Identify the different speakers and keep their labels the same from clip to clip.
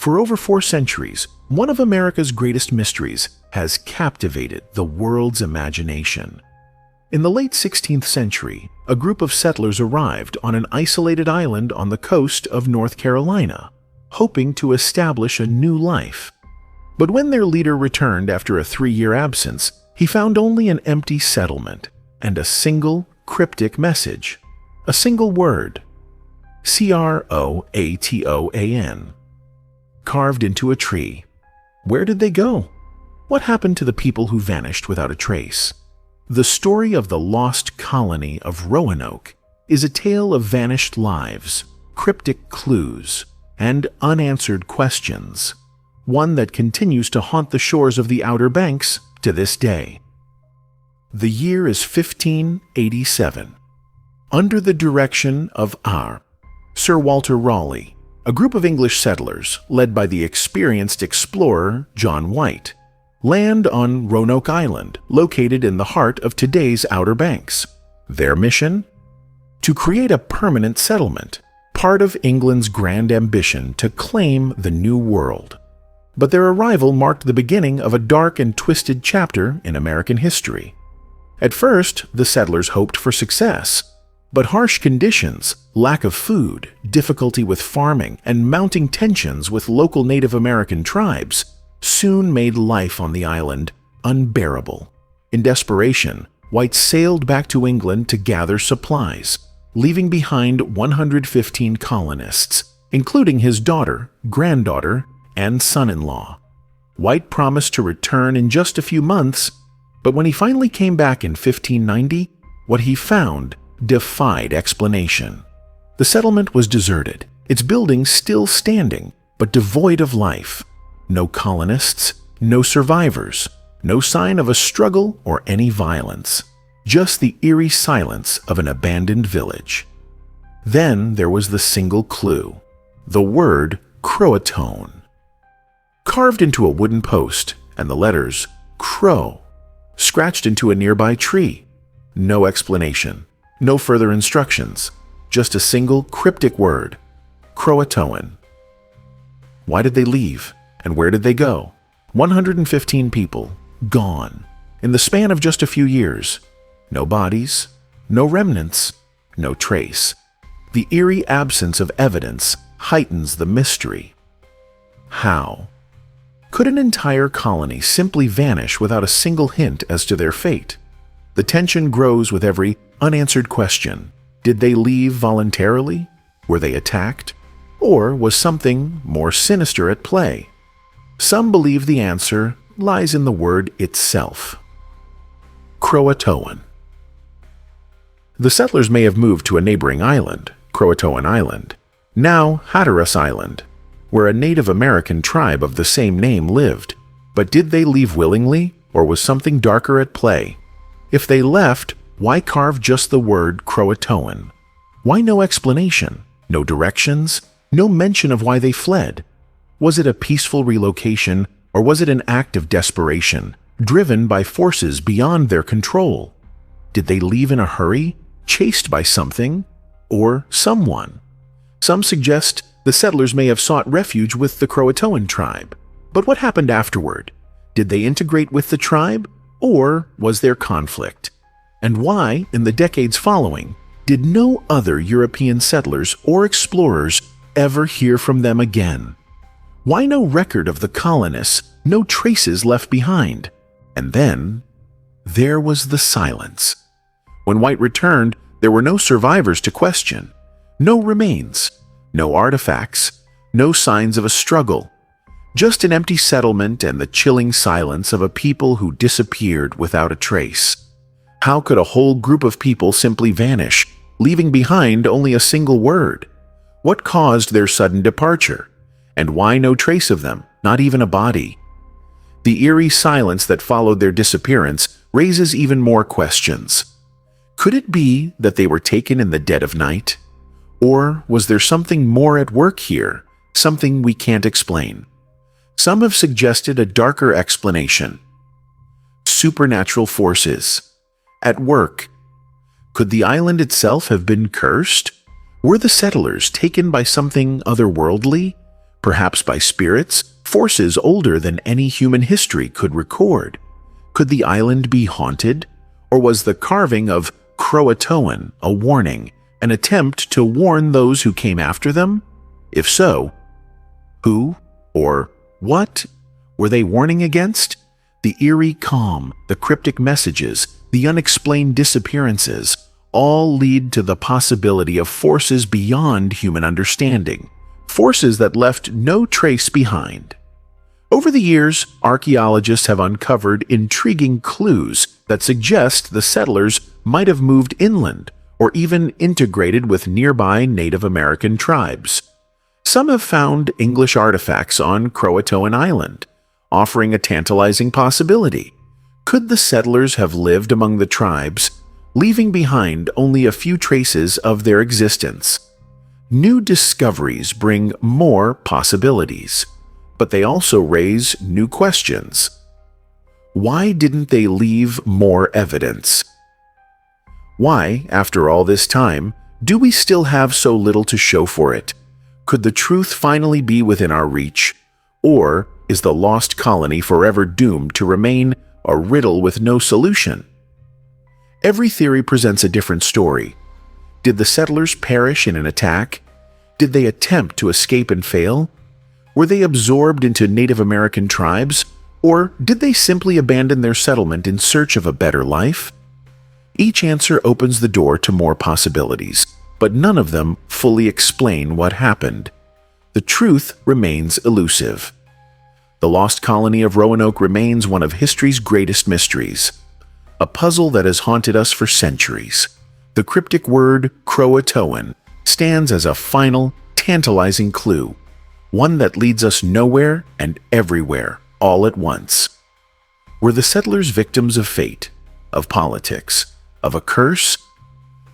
Speaker 1: For over 4 centuries, one of America's greatest mysteries has captivated the world's imagination. In the late 16th century, a group of settlers arrived on an isolated island on the coast of North Carolina, hoping to establish a new life. But when their leader returned after a 3-year absence, he found only an empty settlement and a single cryptic message, a single word, Croatoan, carved into a tree. Where did they go? What happened to the people who vanished without a trace? The story of the lost colony of Roanoke is a tale of vanished lives, cryptic clues, and unanswered questions, one that continues to haunt the shores of the Outer Banks to this day. The year is 1587. Under the direction of Sir Walter Raleigh, a group of English settlers, led by the experienced explorer John White, land on Roanoke Island, located in the heart of today's Outer Banks. Their mission? To create a permanent settlement, part of England's grand ambition to claim the New World. But their arrival marked the beginning of a dark and twisted chapter in American history. At first, the settlers hoped for success, but harsh conditions, lack of food, difficulty with farming, and mounting tensions with local Native American tribes soon made life on the island unbearable. In desperation, White sailed back to England to gather supplies, leaving behind 115 colonists, including his daughter, granddaughter, and son-in-law. White promised to return in just a few months, but when he finally came back in 1590, what he found defied explanation. The settlement was deserted, its buildings still standing, but devoid of life. No colonists, no survivors, no sign of a struggle or any violence. Just the eerie silence of an abandoned village. Then there was the single clue, the word Croatoan, carved into a wooden post, and the letters Crow, scratched into a nearby tree. No explanation. No further instructions, just a single cryptic word, Croatoan. Why did they leave, and where did they go? 115 people, gone, in the span of just a few years. No bodies, no remnants, no trace. The eerie absence of evidence heightens the mystery. How? Could an entire colony simply vanish without a single hint as to their fate? The tension grows with every unanswered question. Did they leave voluntarily? Were they attacked? Or was something more sinister at play? Some believe the answer lies in the word itself. Croatoan. The settlers may have moved to a neighboring island, Croatoan Island, now Hatteras Island, where a Native American tribe of the same name lived. But did they leave willingly, or was something darker at play? If they left, why carve just the word Croatoan? Why no explanation, no directions, no mention of why they fled? Was it a peaceful relocation, or was it an act of desperation, driven by forces beyond their control? Did they leave in a hurry, chased by something, or someone? Some suggest the settlers may have sought refuge with the Croatoan tribe. But what happened afterward? Did they integrate with the tribe, or was there conflict? And why, in the decades following, did no other European settlers or explorers ever hear from them again? Why no record of the colonists, no traces left behind? And then, there was the silence. When White returned, there were no survivors to question, no remains, no artifacts, no signs of a struggle, just an empty settlement and the chilling silence of a people who disappeared without a trace. How could a whole group of people simply vanish, leaving behind only a single word? What caused their sudden departure? And why no trace of them, not even a body? The eerie silence that followed their disappearance raises even more questions. Could it be that they were taken in the dead of night? Or was there something more at work here, something we can't explain? Some have suggested a darker explanation. Supernatural forces at work. Could the island itself have been cursed? Were the settlers taken by something otherworldly? Perhaps by spirits, forces older than any human history could record. Could the island be haunted? Or was the carving of Croatoan a warning, an attempt to warn those who came after them? If so, who or what were they warning against? The eerie calm, the cryptic messages, the unexplained disappearances, all lead to the possibility of forces beyond human understanding, forces that left no trace behind. Over the years, archaeologists have uncovered intriguing clues that suggest the settlers might have moved inland or even integrated with nearby Native American tribes. Some have found English artifacts on Croatoan Island, offering a tantalizing possibility. Could the settlers have lived among the tribes, leaving behind only a few traces of their existence? New discoveries bring more possibilities, but they also raise new questions. Why didn't they leave more evidence? Why, after all this time, do we still have so little to show for it? Could the truth finally be within our reach? Or is the lost colony forever doomed to remain a riddle with no solution? Every theory presents a different story. Did the settlers perish in an attack? Did they attempt to escape and fail? Were they absorbed into Native American tribes? Or did they simply abandon their settlement in search of a better life? Each answer opens the door to more possibilities, but none of them fully explain what happened. The truth remains elusive. The lost colony of Roanoke remains one of history's greatest mysteries, a puzzle that has haunted us for centuries. The cryptic word Croatoan stands as a final, tantalizing clue, one that leads us nowhere and everywhere, all at once. Were the settlers victims of fate, of politics, of a curse?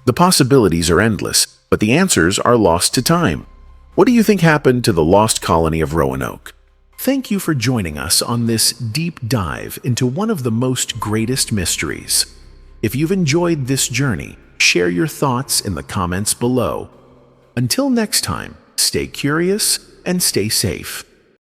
Speaker 1: The possibilities are endless, but the answers are lost to time. What do you think happened to the lost colony of Roanoke? Thank you for joining us on this deep dive into one of the most greatest mysteries. If you've enjoyed this journey, share your thoughts in the comments below. Until next time, stay curious and stay safe.